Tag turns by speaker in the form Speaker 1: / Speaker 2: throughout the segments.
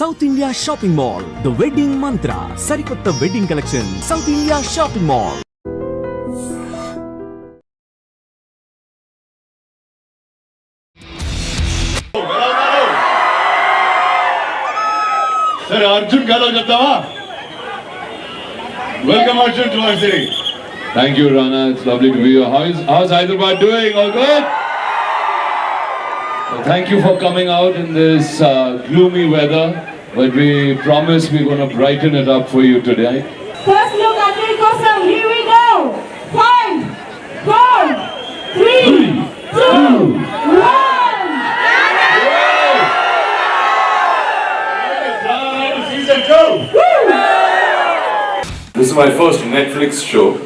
Speaker 1: South India Shopping Mall, The Wedding Mantra, Sarikotta Wedding Collection, South India Shopping Mall.
Speaker 2: Sir, Arjun Galo Jatava. Welcome Arjun to our city.
Speaker 3: Thank you, Rana. It's lovely to be here. How's Hyderabad doing? All good? Well, thank you for coming out in this gloomy weather, but we promise we're going to brighten it up for you today.
Speaker 4: First look at the custom. Here we go. 5, 4, 3, 2, 1.
Speaker 3: This is my first Netflix show,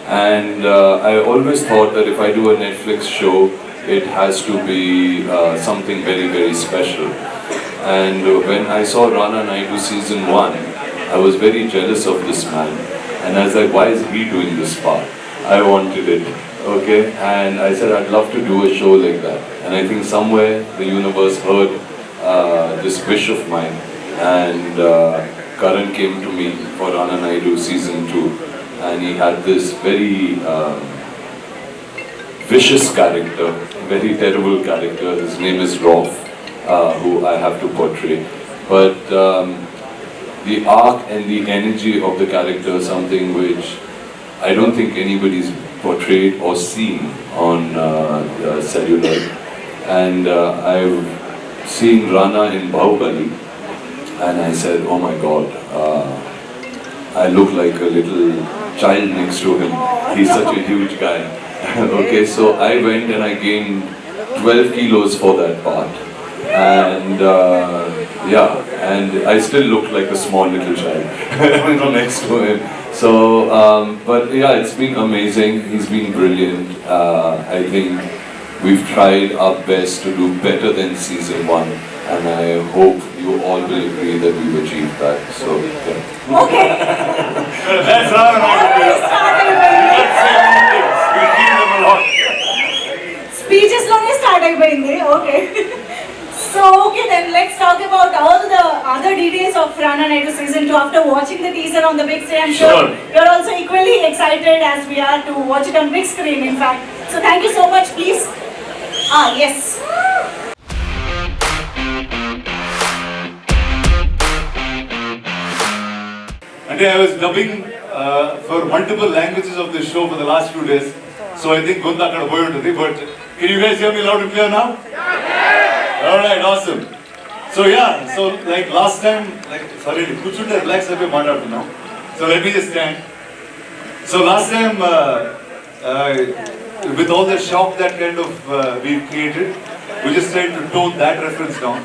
Speaker 3: and I always thought that if I do a Netflix show, it has to be something very, very special. And when I saw Rana Naidu season 1, I was very jealous of this man, and I was like, why is he doing this part? I wanted it, okay? And I said, I'd love to do a show like that. And I think somewhere the universe heard this wish of mine, and Karan came to me for Rana Naidu season 2, and he had this very vicious character, very terrible character. His name is Rolf, who I have to portray. But the arc and the energy of the character is something which I don't think anybody's portrayed or seen on cellular. And I've seen Rana in Bahubali, and I said, oh my God, I look like a little child next to him. He's such a huge guy. Okay, so I went and I gained 12 kilos for that part. And yeah, and I still look like a small little child next to him. So, but yeah, it's been amazing. He's been brilliant. I think we've tried our best to do better than season 1. And I hope you all will agree that we've achieved that. So, yeah.
Speaker 4: Okay.
Speaker 2: That's Rana We feel them a lot.
Speaker 4: Speeches long start ayindi. Okay. So okay, then let's talk about all the other details of Rana Naidu season 2 after watching the teaser on the big screen. I'm sure you're also equally excited as we are to watch it on big screen, in fact. So thank you so much, please. Yes.
Speaker 2: And I was dubbing for multiple languages of the show for the last few days. So I think Gonda got boy today, but can you guys hear me loud and clear now? Yeah. Alright, awesome. So yeah, so like last time, sorry, kuchunte relax abe maatadunna. So let me just stand. So last time, with all the shock that kind of we created, we just tried to tone that reference down.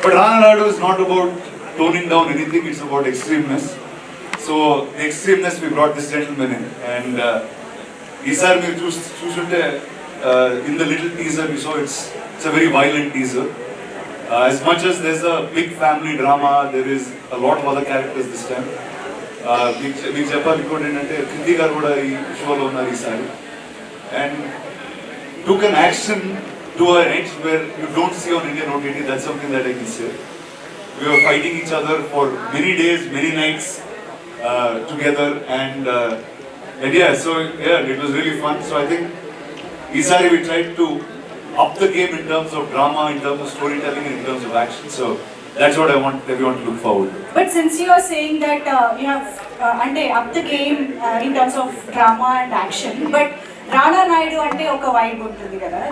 Speaker 2: But Rana Naidu is not about toning down anything, it's about extremeness. So the extremeness we brought this gentleman in, and Isar we in the little teaser we saw it's a very violent teaser. As much as there's a big family drama, there is a lot of other characters this time. We and took an action to an edge where you don't see on Indian OTT. That's something that I can say. We were fighting each other for many days, many nights together, and yeah, so yeah, it was really fun. So I think Isari we tried to up the game in terms of drama, in terms of storytelling, and in terms of action. So that's what I want everyone to look forward to.
Speaker 4: But since you are saying that you have up the game in terms of drama and action, but Rana Naidu ante oka vibe untundi kada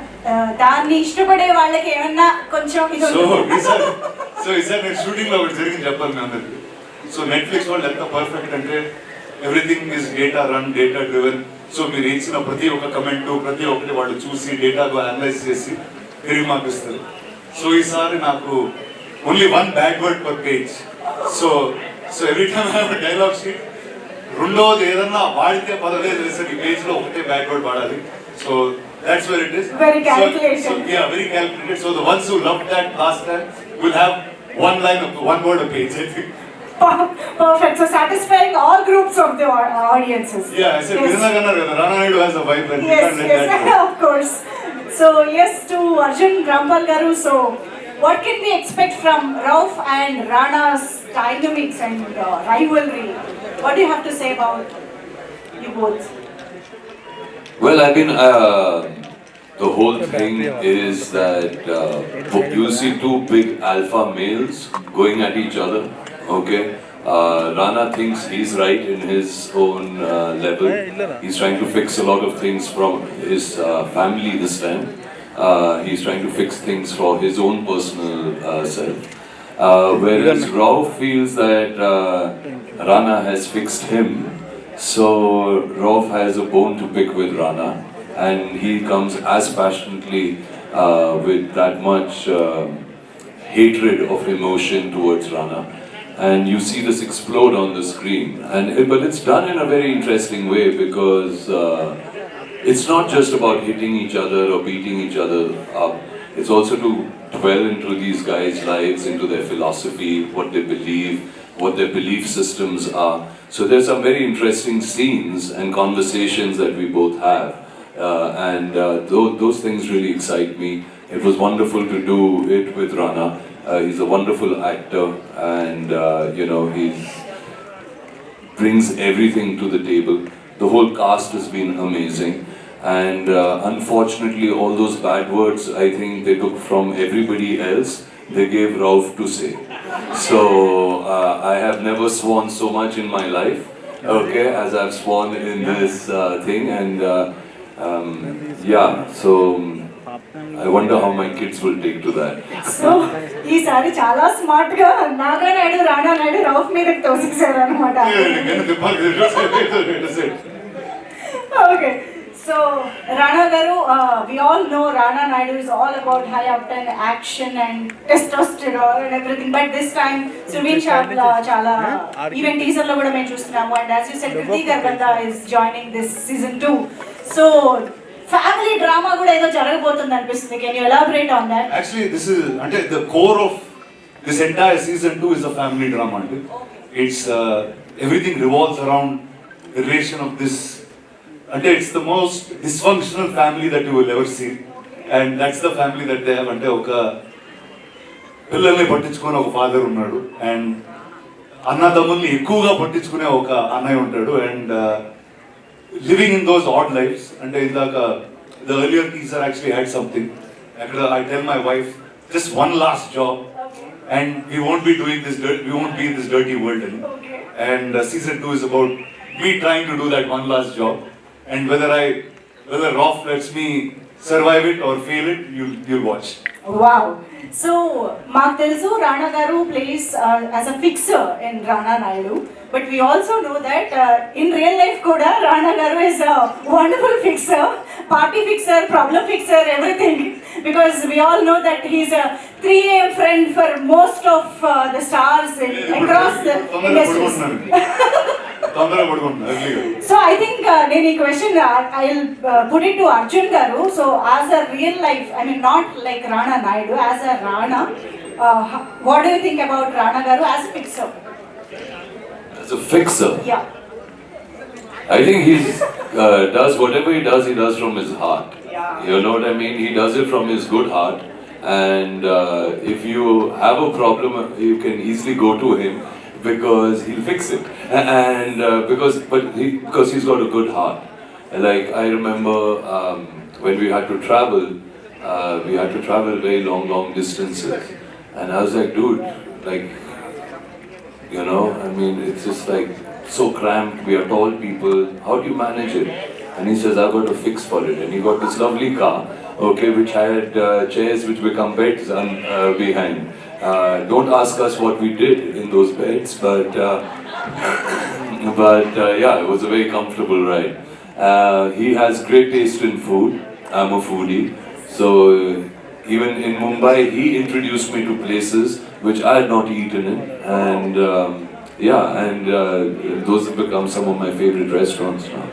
Speaker 4: danni ishtapade vallaki emanna koncham
Speaker 2: so isar net shooting lo okati jarigindi cheppali me andariki. So Netflix వాళ్ళు ఎంత perfect అంటే everything is data run, data driven. So మీరు ఇచ్చిన ప్రతి ఒక్క comment, ప్రతి ఒక్కటి వాళ్ళు చూసి డేటాకు అనలైజ్ చేసి తిరిగి మాకు ఇస్తారు. సో ఈసారి నాకు only 1 bad word per page. So every time I have a dialogue sheet. రెండోది ఏదన్నా వాడితే పర్వాలేదు సార్, ఈ పేజ్ లో ఒకటే బ్యాడ్ వర్డ్ వాడాలి. So that's where it is.
Speaker 4: Very calculated.
Speaker 2: So yeah, very calculated. So the ones who loved that last time will have one line of one word a page, I think.
Speaker 4: Perfect. So satisfying all groups of the audiences.
Speaker 2: Yeah, I said Rana Naidu has a vibe and
Speaker 4: yes,
Speaker 2: we can't let that go.
Speaker 4: Of course. So yes, to Arjun Rampal Garu. So what can we expect from Rauf and Rana's dynamics and rivalry? What do you have to say about you both?
Speaker 3: Well, I mean, the whole thing is that you see two big alpha males going at each other, okay? Rana thinks he's right in his own level. He's trying to fix a lot of things from his family this time. He's trying to fix things for his own personal self. Whereas Rauf feels that Rana has fixed him. So Rauf has a bone to pick with Rana, and he comes as passionately with that much hatred of emotion towards Rana, and you see this explode on the screen. But it's done in a very interesting way because it's not just about hitting each other or beating each other up. It's also to dwell into these guys' lives, into their philosophy, what they believe, what their belief systems are. So there's some very interesting scenes and conversations that we both have. Those things really excite me. It was wonderful to do it with Rana. He's a wonderful actor, and he brings everything to the table. The whole cast has been amazing. And unfortunately, all those bad words, I think they took from everybody else. They gave Rauf to say. So I have never sworn so much in my life, okay, as I've sworn in this thing. And so I wonder how my kids will take to that.
Speaker 4: So, ఈసారి చాలా smart గా నాగా నాయుడు రానా నాయుడు రౌఫ్ మీదకి తోసేశారు అనమాట. Okay. So, Rana Garu, we all know Rana Naidu is all about high octane action and testosterone and everything. But this time, Suveen Shabla, Chala, even teaser lo kuda men chustunnamo. And as you said, Kriti Garbanda is joining this season 2. So, family drama kuda edo jaragabotundi anpistundi. Can you elaborate on that?
Speaker 2: Actually, this is the core of this entire season 2 is a family drama. It's everything revolves around the relation of this. It's the most dysfunctional family that you will ever see, and that's the family that they have. Oka pillalni pattichukone oka father unnadu, and annadamulni ekkuva pattichukune oka annaya untadu, and living in those odd lives. Indaka the earlier teaser actually had something. I tell my wife, just one last job, and we won't be doing this. We won't be in this dirty world anymore. And season 2 is about me trying to do that one last job. And whether Rauf lets me survive it or fail it, you'll watch.
Speaker 4: Wow. So, Mark Telsu, Rana Garu plays as a fixer in Rana Naidu. But we also know that in real life kuda, Rana Garu is a wonderful fixer, party fixer, problem fixer, everything. Because we all know that he's a 3 AM friend for most of the stars across the industries. So I think then a question I'll put it to Arjun Garu. So as a real life, I mean not like Rana Naidu, as a Rana, what do you think about Rana Garu as a fixer?
Speaker 3: As a fixer?
Speaker 4: Yeah.
Speaker 3: I think he does whatever he does from his heart.
Speaker 4: Yeah.
Speaker 3: You know what I mean? He does it from his good heart. And if you have a problem, you can easily go to him, because he'll fix it, and because he's got a good heart. Like I remember when we had to travel very long distances, and I was like, dude, like, I mean, it's just like so cramped. We are tall people. How do you manage it? And he says, I've got a fix for it. And he got this lovely car, okay, which had chairs which become beds behind. Don't ask us what we did in those beds, but yeah, it was a very comfortable ride. He has great taste in food. I'm a foodie, so even in Mumbai, he introduced me to places which I had not eaten in, and those have become some of my favorite restaurants now.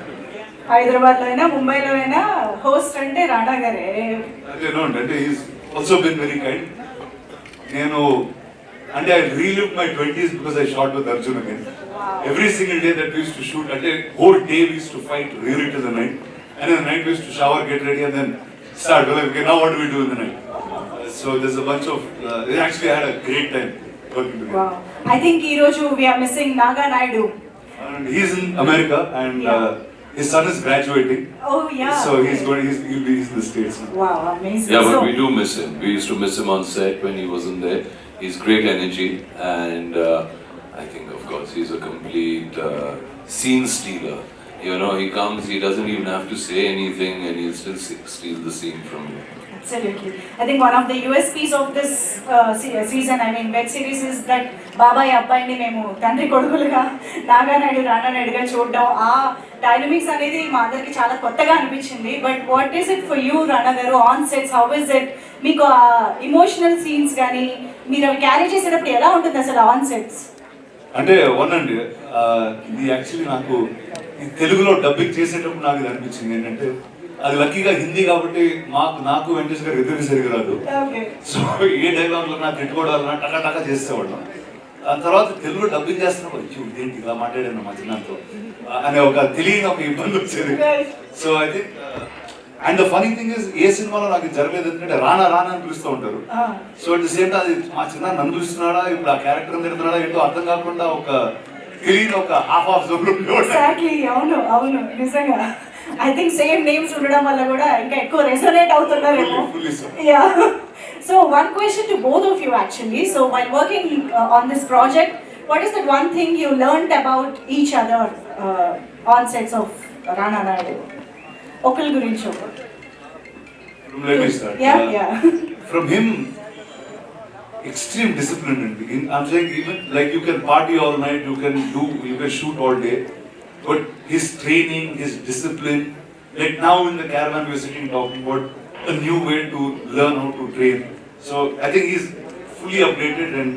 Speaker 4: Hyderabad lo aina, Mumbai lo aina, host ante Rana Gare.
Speaker 2: He's also been very kind. I relived my 20s because I shot with Arjun again. Wow. Every single day that we used to shoot, whole day we used to fight really till the night. And in the night we used to shower, get ready, and then start. Okay, now what do we do in the night? So there's a bunch of, actually I had a great time working together.
Speaker 4: Wow. I think Hiroju, we are missing Rana Naidu.
Speaker 2: And he's in America and his son is graduating.
Speaker 4: Oh yeah.
Speaker 2: So he'll be in the States now.
Speaker 4: Wow, amazing.
Speaker 3: Yeah, but
Speaker 4: So-
Speaker 3: we do miss him. We used to miss him on set when he wasn't there. He's great energy, and I think, of course, he's a complete scene stealer. You know, he comes, he doesn't even have to say anything, and he'll still steal the scene from you.
Speaker 4: Absolutely. I think one of the USPs of this season, I mean web series, is that బాబాయ్ అబ్బాయిని మేము తండ్రి కొడుకులుగా నాగా నాయుడు రానా నాయుడుగా చూడడం ఆ dynamics అనేది మా అందరికి చాలా కొత్తగా అనిపించింది. But what is it for you Rana గారు on sets? How is it? మీకు ఆ ఇమోషనల్ సీన్స్ కానీ మీరు అవి క్యారీ చేసేటప్పుడు ఎలా ఉంటుంది అసలు ఆన్ సెట్స్?
Speaker 2: అంటే వనండి, ఇది యాక్చువల్లీ నాకు ఈ తెలుగులో డబ్బింగ్ చేసేటప్పుడు నాకు ఇది అనిపించింది ఏంటంటే, అది లక్కీగా హిందీ కాబట్టి నాకు వెంకటేష్ గారు ఎదురు సరిగ్గా రాదు. సో ఏ డైలాగ్లో నాకు తిట్టుకోవడాలన్నా టకా టకా చేసేవాళ్ళం. దాని తర్వాత తెలుగు డబ్బింగ్ చేస్తున్నప్పుడు ఇదేంటి ఇలా మాట్లాడాను మా చిన్నతో అనే ఒక తెలియని ఒక ఇబ్బంది వచ్చేది. So I think and the funny thing is, ఏ సినిమాలో నాకు జరగలేదు ఎందుకంటే రానా రానా అని పిలుస్తూ ఉంటారు. సో అట్ ది సేమ్ అది మా చిన్న నన్ను పిలుస్తున్నాడా, ఇప్పుడు ఆ క్యారెక్టర్ తిడుతున్నాడా ఏంటో అర్థం కాకుండా ఒక తెలియని ఒక హాఫ్ జోన్.
Speaker 4: అవును అవును నిజంగా. I think same names ఉండడం వల్ల కూడా ఇంకా ఎక్కువ resonate అవుతున్నారేమో. Yeah. So one question to both of you actually. So while working on this project, what is that one thing you learned about each other on sets of Rana Naidu? ఒకరి గురించి ఒకరు.
Speaker 2: Let me start.
Speaker 4: Yeah.
Speaker 2: From him, extreme discipline. I'm saying even like you can party all night, you can shoot all day. But his training, his discipline, like now in the caravan we were sitting talking about a new way to learn how to train. So I think he's fully updated and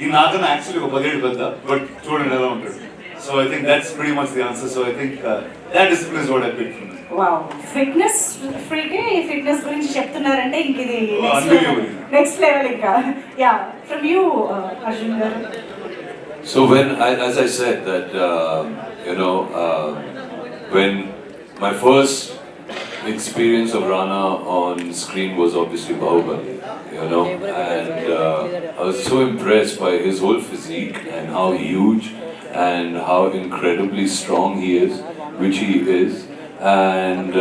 Speaker 2: in Nagan actually a 17 pedda, but chudandi ela untaru. So I think that's pretty much the answer. So I think that discipline is what I picked from him.
Speaker 4: Wow. Fitness freak e fitness గురించి చెప్తున్నారంటే ఇంక ఇది next level ఇంకా. Yeah. From you, Arjun garu.
Speaker 3: So as I said that, when my first experience of Rana on screen was obviously Bahubali, and I was so impressed by his whole physique and how huge and how incredibly strong he is, which he is, and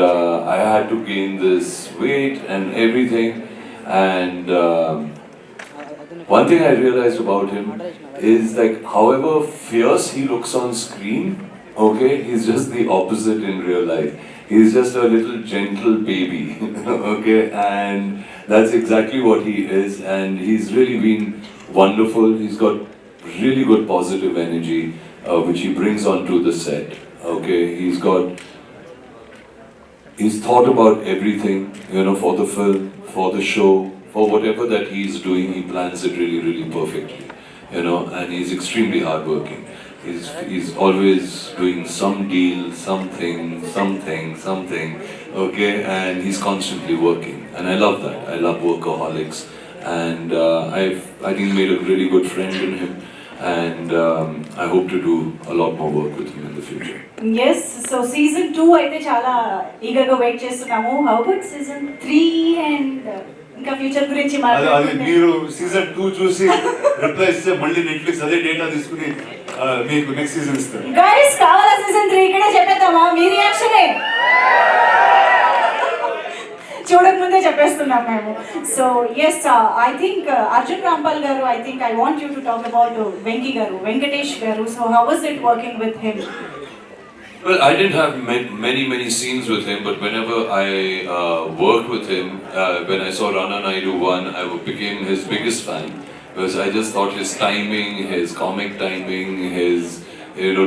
Speaker 3: I had to gain this weight and everything, and one thing I realized about him is like however fierce he looks on screen, okay, he's just the opposite in real life. He's just a little gentle baby, okay, and that's exactly what he is, and he's really been wonderful. He's got really good positive energy, which he brings onto the set, okay. He's thought about everything, for the film, for the show, for whatever that he's doing, he plans it really, really perfectly, and he's extremely hardworking. He's always doing some deal, something, okay, and he's constantly working, and I love that. I love workaholics, and I think made a really good friend in him, and I hope to do a lot more work with him in the future.
Speaker 4: Yes, so season 2 అయితే చాలా ఈగర్గా wait చేస్తున్నాము. How about season 3 and ఇంకా future గురించి
Speaker 2: మాట్లాడుకుంటే మీరు season 2 చూసి reply ఇస్తే మళ్ళీ నెట్ఫ్లిక్స్ అదే డేటా తీసుకుని మీకు నెక్స్ట్ సీజన్ ఇస్తారు.
Speaker 4: గైస్ కావాలా సీజన్ 3 ఇక్కడే చెప్పేద్దామా? మీ రియాక్షనే చూడకముందే చెప్పేస్తున్నాం మేము. So yes, I think Arjun Rampal గారు, I think I want you to talk about Venkatesh గారు. So how was it working with him?
Speaker 3: Well, I didn't have many scenes with him, but whenever I worked with him, when I saw Rana Naidu 1, I became his biggest fan, because I just thought his timing, his comic timing, his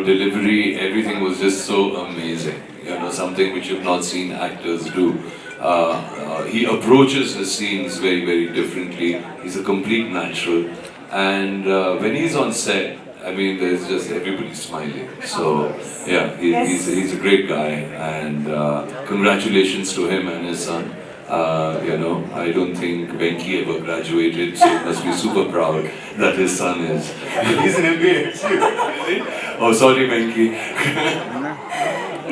Speaker 3: delivery, everything was just so amazing. Something which you've not seen actors do. He approaches his scenes very, very differently. He's a complete natural, and when he's on set, I mean, there's just everybody smiling. So, yeah, he's a great guy, and congratulations to him and his son. I don't think Venki ever graduated, so he must be super proud that his son is.
Speaker 2: He's an MBA.
Speaker 3: Oh, sorry, Venki.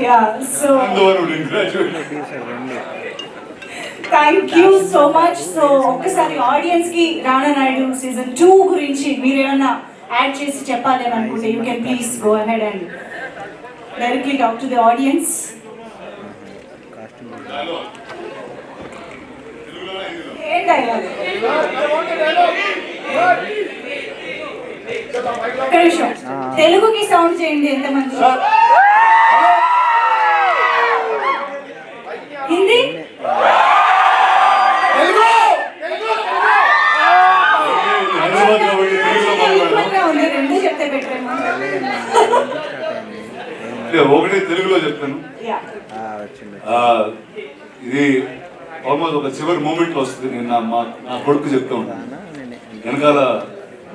Speaker 4: Yeah, so
Speaker 2: I'm the one who didn't graduate.
Speaker 4: Thank you so much. So ఒక్కసారి audience కి రానా Naidu season 2 గురించి మీరు ఏమన్నా add చేసి చెప్పాలి అని అనుకుంటే you can please go ahead and directly talk to the audience. ఏం డైలాగ్? ఒక్క నిమిషం తెలుగుకి సౌండ్ చేయండి ఎంతమంది. హిందీ ఉంది, రెండు చెప్తే బెటర్ ఏమో.
Speaker 2: ఒకటి తెలుగులో చెప్తాను. ఇది ఆల్మోస్ట్ ఒక చివరి మూమెంట్ లో వస్తుంది. నేను నా కొడుకు చెప్తా ఉంటాను. వెనకాల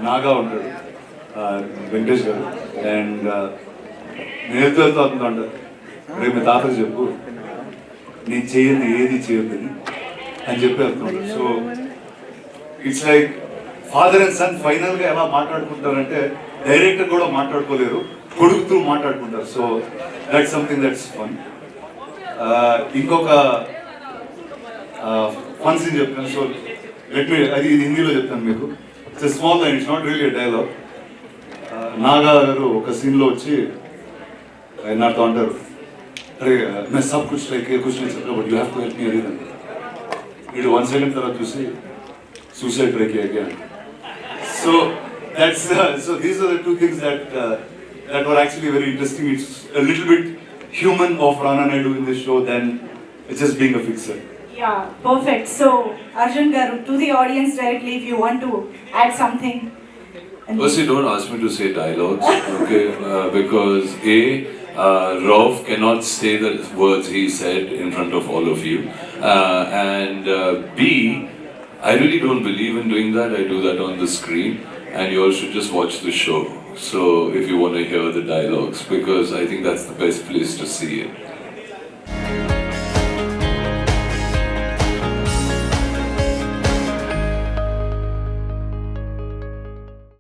Speaker 2: నాగా ఉంటాడు వెంకటేష్ గారు, అండ్ నేను వెళ్తూ అంటాడు, రేపు మీ తాతకు చెప్పు నీ చేయద్దు ఏది చేయొద్దని అని చెప్పి వెళ్తున్నాడు. So it's like father and son final గా ఎలా మాట్లాడుకుంటారంటే డైరెక్టర్ కూడా మాట్లాడుకోలేరు, కొడుకుతూ మాట్లాడుకుంటారు. So that's something that's fun. ఇంకొక ఫన్ సీన్ చెప్తాను. సో లెట్ మీ అది హిందీలో చెప్తాను మీకు. It's small line, it's not really dialogue. Naga garu ఒక సీన్లో వచ్చి నాతో అంటారు, అరే मैं सब कुछ लेके कुछ नहीं सकता but you have to help me everything. వీడు 1 సెకండ్ తర్వాత చూసి suicide break again. So that's so these are the two things that were actually very interesting. It's a little bit human of Rana Naidu in this show than just being a fixer.
Speaker 4: Yeah, perfect. So Arjun garu, to the audience directly, if you want to add something.
Speaker 3: Firstly, don't ask me to say dialogues, okay? Because Rauf cannot say the words he said in front of all of you, and B, I really don't believe in doing that. I do that on the screen, and you all should just watch the show. So if you want to hear the dialogues, because I think that's the best place to see it.